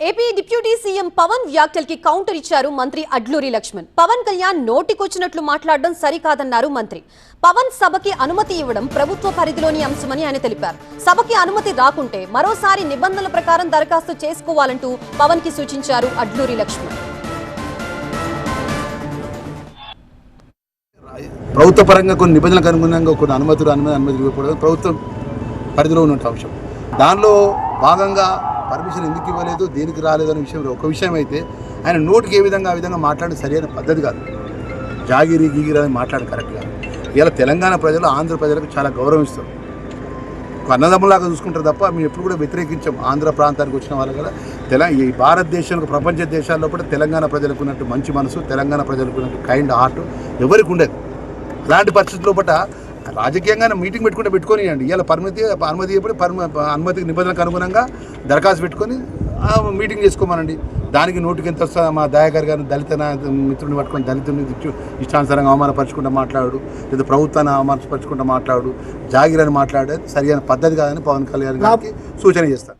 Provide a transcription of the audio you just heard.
AP deputy CM Pawan వ్యాఖ్యలకి counter ఇచ్చారు మంత్రి అడ్లూరి లక్ష్మణ్. పవన్ కళ్యాణ్ నోటికొచ్చినట్లు మాట్లాడడం సరికాదన్నారు మంత్రి. పవన్ సభకి అనుమతి ఇవ్వడం ప్రభుత్వ పరిధిలోని అంశమని ఆయన తెలిపారు. సభకి అనుమతి రాకుంటే మరోసారి నిబంధనల ప్రకారం దరఖాస్తు చేసుకోవాలంటూ పవన్ కి సూచించారు అడ్లూరి లక్ష్మణ్. ప్రభుత్వ పరంగా కొన్ని నిబంధనలకు అనుగుణంగా కొన్ని అనుమతులు ఇవ్వకూడదు ప్రభుత్వం పరిధిలో ఉన్న అంశం. దానిలో భాగంగా పర్మిషన్ ఎందుకు ఇవ్వలేదు, దేనికి రాలేదు అనే విషయంలో ఒక విషయం అయితే ఆయన నోటికి ఆ విధంగా మాట్లాడడం సరైన పద్ధతి కాదు. జాగిరి గీగిరి అని మాట్లాడడం కరెక్ట్ కాదు. ఇలా తెలంగాణ ప్రజలు ఆంధ్ర ప్రజలకు చాలా గౌరవం ఇస్తారు, ఒక అన్నదమ్ములాగా చూసుకుంటారు తప్ప మేము ఎప్పుడు కూడా వ్యతిరేకించాం. ఆంధ్ర ప్రాంతానికి వచ్చిన వాళ్ళు కదా ఈ భారతదేశంలో ప్రపంచ దేశాల్లో కూడా తెలంగాణ ప్రజలకు ఉన్నట్టు మంచి మనసు, తెలంగాణ ప్రజలకు ఉన్నట్టు కైండ్ హార్ట్ ఎవరికి ఉండదు. అలాంటి పరిస్థితుల్లో పట్ల రాజకీయంగానే మీటింగ్ పెట్టుకొనియండి. ఇలా అనుమతి అనుమతికి నిబంధనలకు అనుగుణంగా దరఖాస్తు పెట్టుకొని మీటింగ్ చేసుకోమనండి. దానికి నోటికి ఎంత వస్తుందో మా దయాకర్ గారిని దళిత మిత్రుడిని పట్టుకొని దళితుని ఇష్టానుసారంగా అవమానపరచుకుంటూ మాట్లాడు, లేదా ప్రభుత్వాన్ని అవమానపరచుకుంటూ మాట్లాడు, జాగిరని మాట్లాడేది సరైన పద్ధతి కాదని పవన్ కళ్యాణ్ గారికి సూచన చేస్తాను.